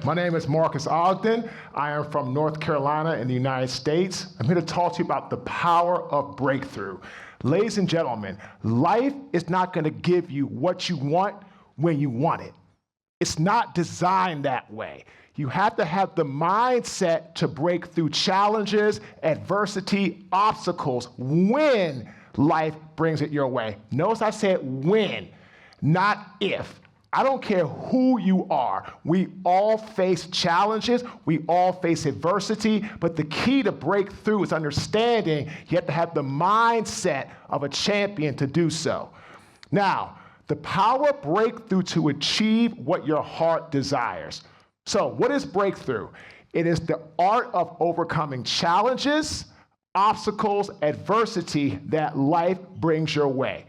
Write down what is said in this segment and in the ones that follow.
My name is Marcus Ogden. I am from North Carolina in the United States. I'm here to talk to you about the power of breakthrough. Ladies and gentlemen, life is not going to give you what you want when you want it. It's not designed that way. You have to have the mindset to break through challenges, adversity, obstacles when life brings it your way. Notice I said when, not if. I don't care who you are. We all face challenges. We all face adversity. But the key to breakthrough is understanding you have to have the mindset of a champion to do so. Now, the power of breakthrough to achieve what your heart desires. So, what is breakthrough? It is the art of overcoming challenges, obstacles, adversity that life brings your way.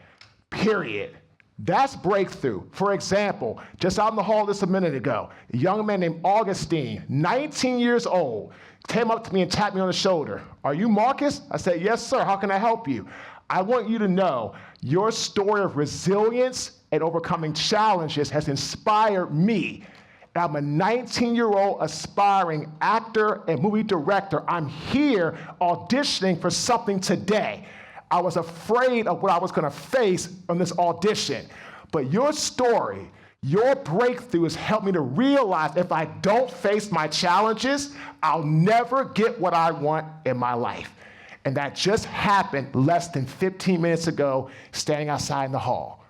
Period. That's breakthrough. For example, just out in the hall just a minute ago, a young man named Augustine, 19 years old, came up to me and tapped me on the shoulder. "Are you Marcus?" I said, "Yes, sir. How can I help you?" I want you to know your story of resilience and overcoming challenges has inspired me. I'm a 19-year-old aspiring actor and movie director. I'm here auditioning for something today. I was afraid of what I was going to face on this audition. But your story, your breakthrough has helped me to realize if I don't face my challenges, I'll never get what I want in my life. And that just happened less than 15 minutes ago, standing outside in the hall.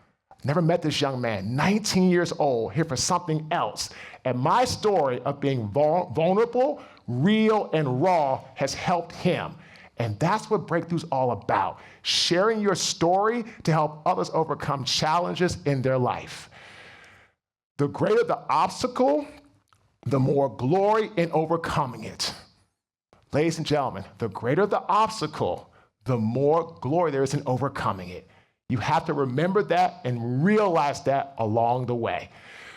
Never met this young man, 19 years old, here for something else. And my story of being vulnerable, real, and raw has helped him. And that's what breakthrough's all about, sharing your story to help others overcome challenges in their life. The greater the obstacle, the more glory in overcoming it. Ladies and gentlemen, the greater the obstacle, the more glory there is in overcoming it. You have to remember that and realize that along the way.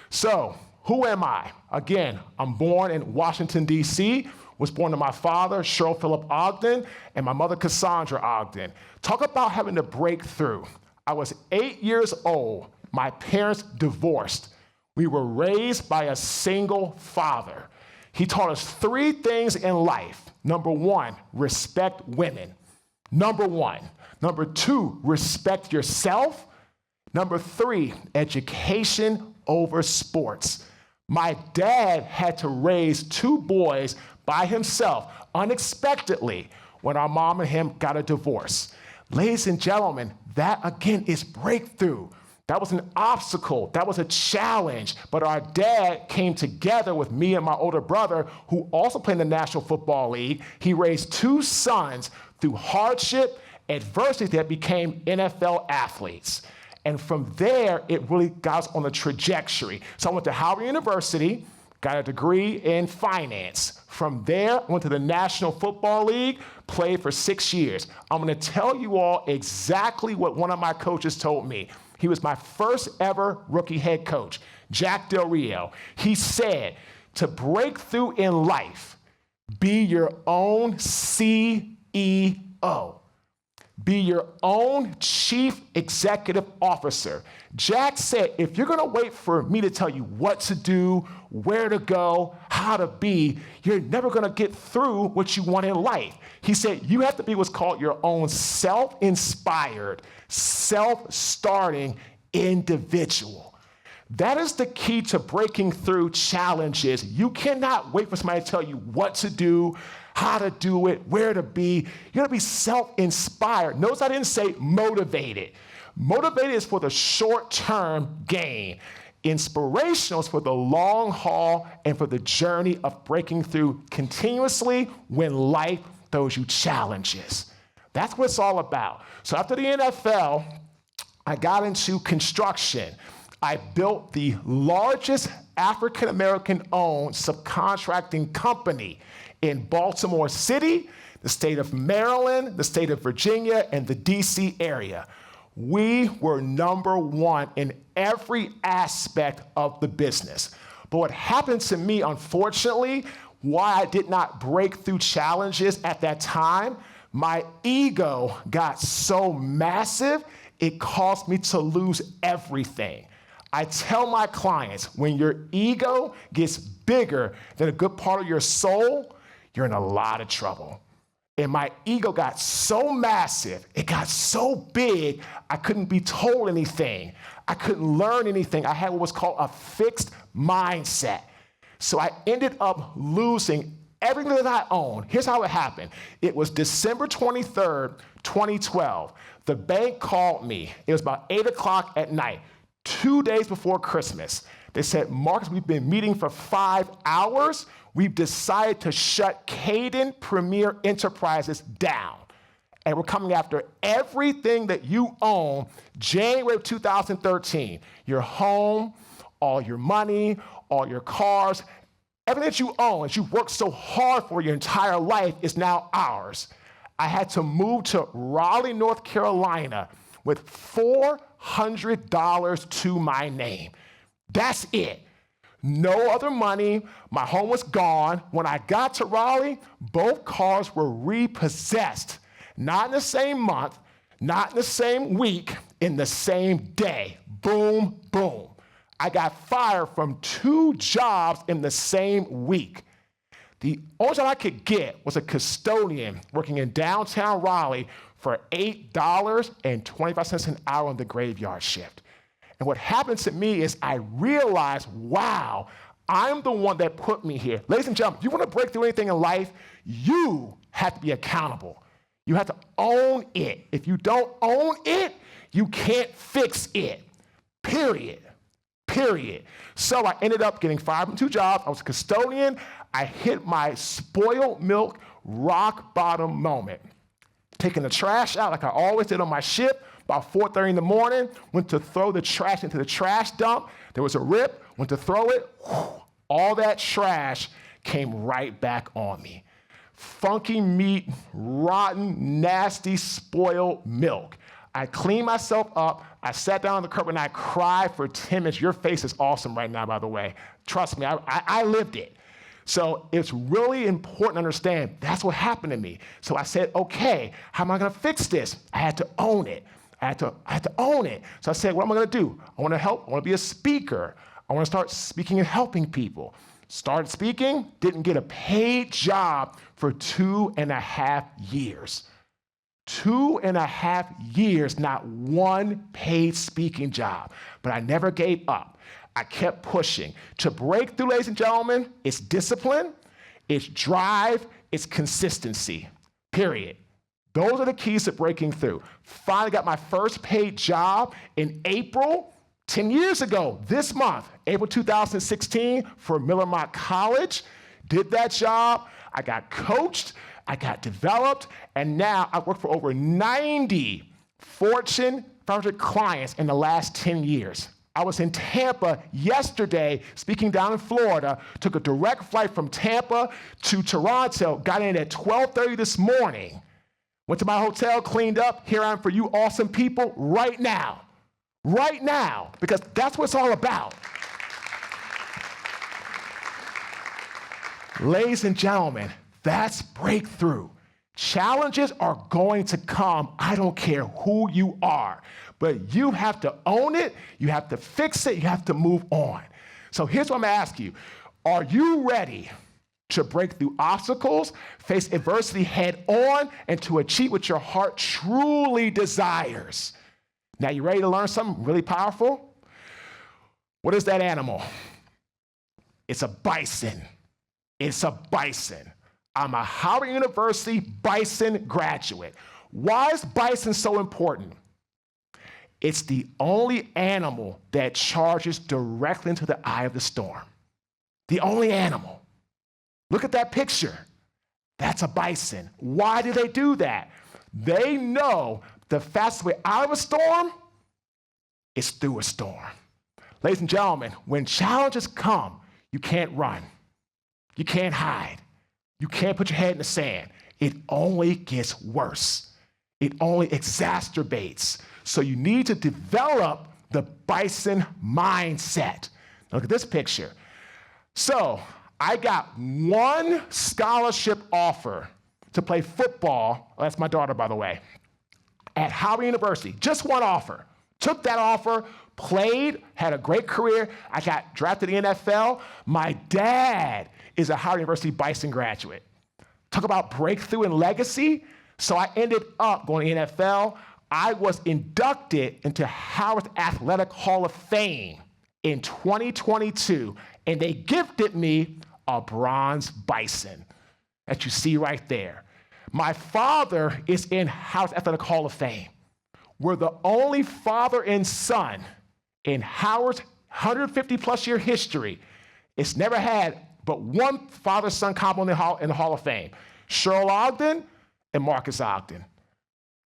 So, who am I? Again, I'm born in Washington, D.C., was born to my father, Cheryl Phillip Ogden, and my mother, Cassandra Ogden. Talk about having to break through. I was 8 years old. My parents divorced. We were raised by a single father. He taught us 3 things in life. Number 1, respect women. Number 1. Number 2, respect yourself. Number 3, education over sports. My dad had to raise 2 boys by himself, unexpectedly, when our mom and him got a divorce. Ladies and gentlemen, that again is breakthrough. That was an obstacle, that was a challenge, but our dad came together with me and my older brother, who also played in the National Football League. He raised 2 sons through hardship, adversity that became NFL athletes. And from there, it really got us on the trajectory. So I went to Howard University, got a degree in finance. From there, I went to the National Football League, played for 6 years. I'm gonna tell you all exactly what one of my coaches told me. He was my first ever rookie head coach, Jack Del Rio. He said, to break through in life, be your own CEO. Be your own chief executive officer. Jack said, if you're gonna wait for me to tell you what to do, where to go, how to be, you're never gonna get through what you want in life. He said, you have to be what's called your own self-inspired, self-starting individual. That is the key to breaking through challenges. You cannot wait for somebody to tell you what to do, how to do it, where to be. You're gonna be self-inspired. Notice I didn't say motivated. Motivated is for the short-term gain. Inspirational is for the long haul and for the journey of breaking through continuously when life throws you challenges. That's what it's all about. So after the NFL, I got into construction. I built the largest African-American owned subcontracting company in Baltimore City, the state of Maryland, the state of Virginia, and the DC area. We were number 1 in every aspect of the business. But what happened to me, unfortunately, why I did not break through challenges at that time, my ego got so massive, it caused me to lose everything. I tell my clients, when your ego gets bigger than a good part of your soul, you're in a lot of trouble. And my ego got so massive, it got so big, I couldn't be told anything. I couldn't learn anything. I had what was called a fixed mindset. So I ended up losing everything that I owned. Here's how it happened. It was December 23rd, 2012. The bank called me. It was about 8 o'clock at night, 2 days before Christmas. They said, Marcus, we've been meeting for 5 hours. We've decided to shut Caden Premier Enterprises down. And we're coming after everything that you own January of 2013. Your home, all your money, all your cars, everything that you own, that you've worked so hard for your entire life is now ours. I had to move to Raleigh, North Carolina with $400 to my name. That's it. No other money. My home was gone. When I got to Raleigh, both cars were repossessed. Not in the same month, not in the same week, in the same day. Boom, boom. I got fired from 2 jobs in the same week. The only job I could get was a custodian working in downtown Raleigh for $8.25 an hour on the graveyard shift. And what happened to me is I realized, wow, I'm the one that put me here. Ladies and gentlemen, if you want to break through anything in life, you have to be accountable. You have to own it. If you don't own it, you can't fix it, period. So I ended up getting fired from 2 jobs. I was a custodian. I hit my spoiled milk rock bottom moment. Taking the trash out like I always did on my ship. About 4:30 in the morning, went to throw the trash into the trash dump. There was a rip, went to throw it. All that trash came right back on me. Funky meat, rotten, nasty, spoiled milk. I cleaned myself up. I sat down on the curb and I cried for 10 minutes. Your face is awesome right now, by the way. Trust me, I lived it. So it's really important to understand that's what happened to me. So I said, okay, how am I gonna fix this? I had to own it. I had to own it. So I said, what am I gonna do? I wanna help, I wanna be a speaker. I wanna start speaking and helping people. Started speaking, didn't get a paid job for 2.5 years. 2.5 years, not one paid speaking job. But I never gave up. I kept pushing. To break through, ladies and gentlemen, it's discipline, it's drive, it's consistency, period. Those are the keys to breaking through. Finally got my first paid job in April, 10 years ago, this month, April 2016, for Miller Mock College. Did that job. I got coached, I got developed, and now I work for over 90 Fortune 500 clients in the last 10 years. I was in Tampa yesterday, speaking down in Florida, took a direct flight from Tampa to Toronto, got in at 12:30 this morning, went to my hotel, cleaned up. Here I am for you awesome people right now, because that's what it's all about. Ladies and gentlemen, that's breakthrough. Challenges are going to come. I don't care who you are, but you have to own it. You have to fix it. You have to move on. So here's what I'm gonna ask you. Are you ready to break through obstacles, face adversity head on, and to achieve what your heart truly desires? Now, you ready to learn something really powerful? What is that animal? It's a bison. It's a bison. I'm a Howard University bison graduate. Why is bison so important? It's the only animal that charges directly into the eye of the storm. The only animal. Look at that picture. That's a bison. Why do they do that? They know the fastest way out of a storm is through a storm. Ladies and gentlemen, when challenges come, you can't run. You can't hide. You can't put your head in the sand. It only gets worse. It only exacerbates. So you need to develop the bison mindset. Look at this picture. So I got one scholarship offer to play football. That's my daughter, by the way, at Howard University. Just one offer. Took that offer, played, had a great career. I got drafted in the NFL. My dad is a Howard University Bison graduate. Talk about breakthrough and legacy. So I ended up going to the NFL. I was inducted into Howard's Athletic Hall of Fame in 2022, and they gifted me a bronze bison that you see right there. My father is in Howard's Athletic Hall of Fame. We're the only father and son in Howard's 150 plus year history. It's never had but one father-son combo in the Hall of Fame. Cheryl Ogden and Marcus Ogden.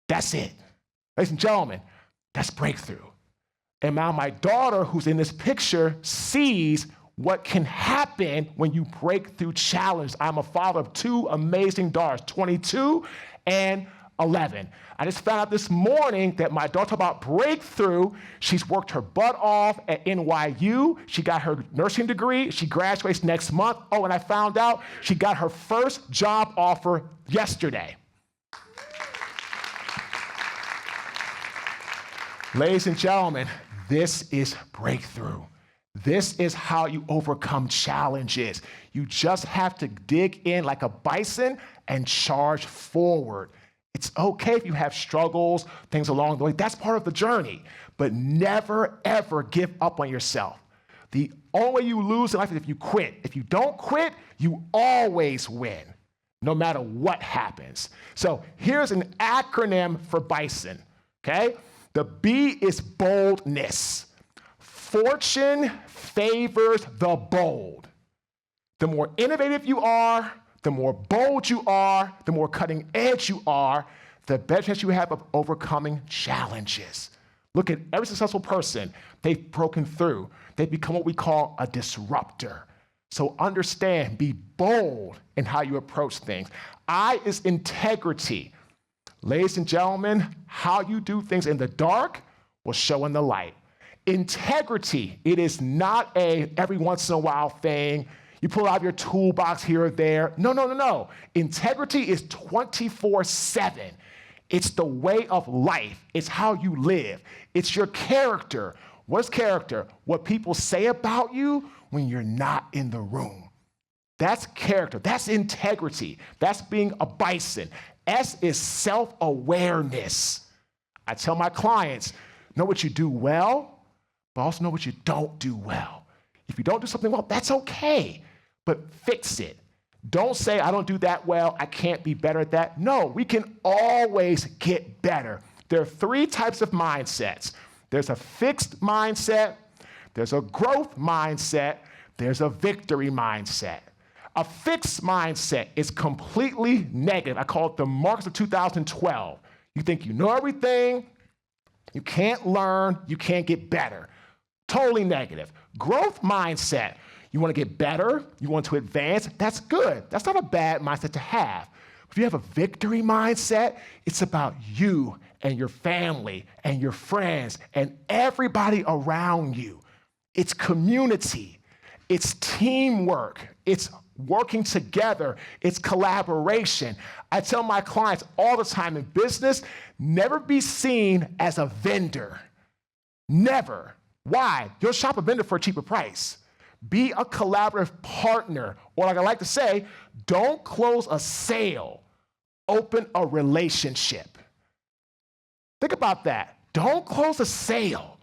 That's it. Ladies and gentlemen, that's breakthrough. And now my daughter, who's in this picture, sees what can happen when you break through challenge. I'm a father of two amazing daughters, 22 and 11. I just found out this morning that my daughter about breakthrough. She's worked her butt off at NYU. She got her nursing degree. She graduates next month. Oh, and I found out she got her first job offer yesterday. Ladies and gentlemen, this is breakthrough. This is how you overcome challenges. You just have to dig in like a bison and charge forward. It's okay if you have struggles, things along the way. That's part of the journey. But never, ever give up on yourself. The only way you lose in life is if you quit. If you don't quit, you always win, no matter what happens. So here's an acronym for bison, okay? The B is boldness. Fortune favors the bold. The more innovative you are, the more bold you are, the more cutting edge you are, the better chance you have of overcoming challenges. Look at every successful person. They've broken through. They've become what we call a disruptor. So understand, be bold in how you approach things. I is integrity. Ladies and gentlemen, how you do things in the dark will show in the light. Integrity, it is not a every once in a while thing. You pull out your toolbox here or there. No. Integrity is 24/7. It's the way of life. It's how you live. It's your character. What's character? What people say about you when you're not in the room. That's character. That's integrity. That's being a bison. S is self-awareness. I tell my clients, know what you do well, but also know what you don't do well. If you don't do something well, that's okay, but fix it. Don't say, I don't do that well, I can't be better at that. No, we can always get better. There are three types of mindsets. There's a fixed mindset, there's a growth mindset, there's a victory mindset. A fixed mindset is completely negative. I call it the Marcus of 2012. You think you know everything, you can't learn, you can't get better. Totally negative. Growth mindset, you want to get better, you want to advance, that's good. That's not a bad mindset to have. If you have a victory mindset, it's about you and your family and your friends and everybody around you. It's community, it's teamwork, it's working together, it's collaboration. I tell my clients all the time in business, never be seen as a vendor. Never. Why? You'll shop a vendor for a cheaper price. Be a collaborative partner. Or like I like to say, don't close a sale, open a relationship. Think about that. Don't close a sale.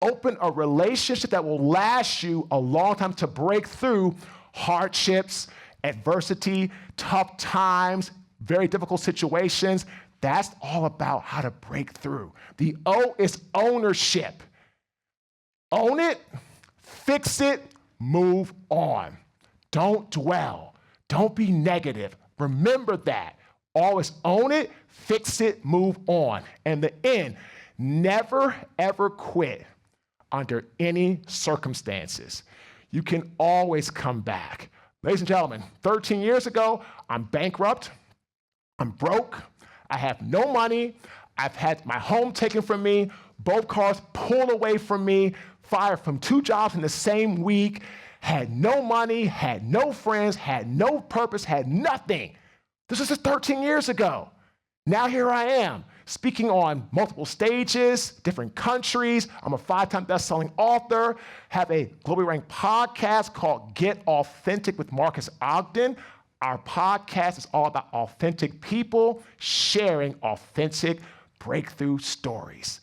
Open a relationship that will last you a long time to break through hardships, adversity, tough times, very difficult situations. That's all about how to break through. The O is ownership. Own it, fix it, move on. Don't dwell. Don't be negative. Remember that. Always own it, fix it, move on. And the N, never ever quit under any circumstances. You can always come back. Ladies and gentlemen, 13 years ago, I'm bankrupt, I'm broke, I have no money, I've had my home taken from me, both cars pulled away from me, fired from 2 jobs in the same week, had no money, had no friends, had no purpose, had nothing. This was just 13 years ago. Now here I am, speaking on multiple stages, different countries. I'm a 5-time best-selling author, have a globally ranked podcast called Get Authentic with Marcus Ogden. Our podcast is all about authentic people sharing authentic breakthrough stories.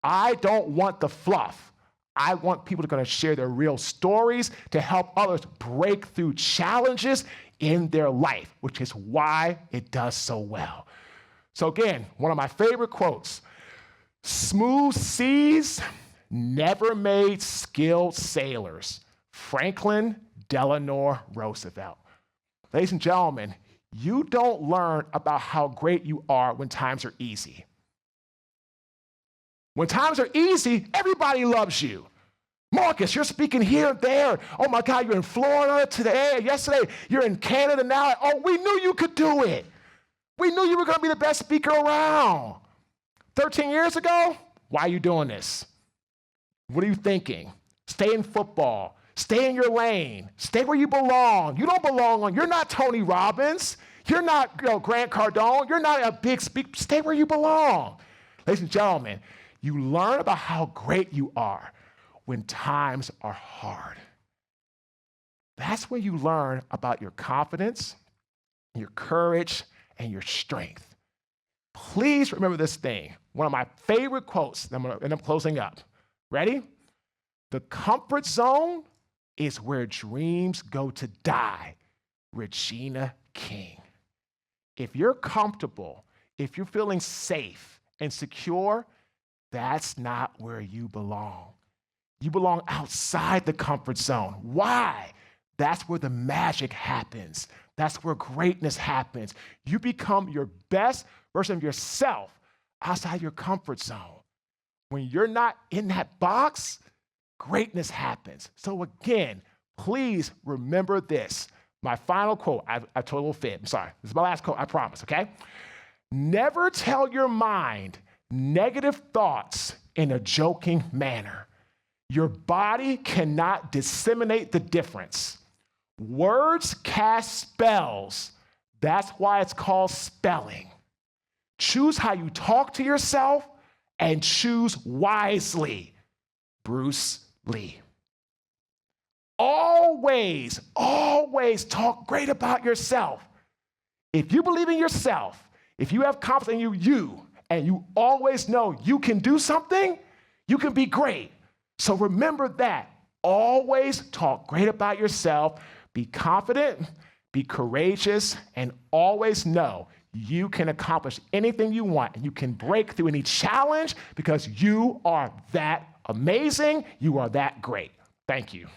I don't want the fluff. I want people that are going to share their real stories to help others break through challenges in their life, which is why it does so well. So again, one of my favorite quotes, smooth seas never made skilled sailors. Franklin Delano Roosevelt. Ladies and gentlemen, you don't learn about how great you are when times are easy. When times are easy, everybody loves you. Marcus, you're speaking here and there. Oh my God, you're in Florida today, yesterday. You're in Canada now. Oh, we knew you could do it. We knew you were going to be the best speaker around. 13 years ago, why are you doing this? What are you thinking? Stay in football. Stay in your lane. Stay where you belong. You don't belong you're not Tony Robbins. You're not Grant Cardone. You're not a big speaker. Stay where you belong. Ladies and gentlemen, you learn about how great you are when times are hard. That's when you learn about your confidence, your courage, and your strength. Please remember this thing. One of my favorite quotes, and I'm closing up. Ready? The comfort zone is where dreams go to die. Regina King. If you're comfortable, if you're feeling safe and secure, that's not where you belong. You belong outside the comfort zone. Why? That's where the magic happens. That's where greatness happens. You become your best version of yourself outside your comfort zone. When you're not in that box, greatness happens. So again, please remember this. My final quote, I told a little fib. I'm sorry. This is my last quote, I promise, okay? Never tell your mind negative thoughts in a joking manner. Your body cannot disseminate the difference. Words cast spells. That's why it's called spelling. Choose how you talk to yourself and choose wisely. Bruce Lee. Always, always talk great about yourself. If you believe in yourself, if you have confidence in you, and you always know you can do something, you can be great. So remember that. Always talk great about yourself. Be confident, be courageous, and always know you can accomplish anything you want, and you can break through any challenge because you are that amazing. You are that great. Thank you.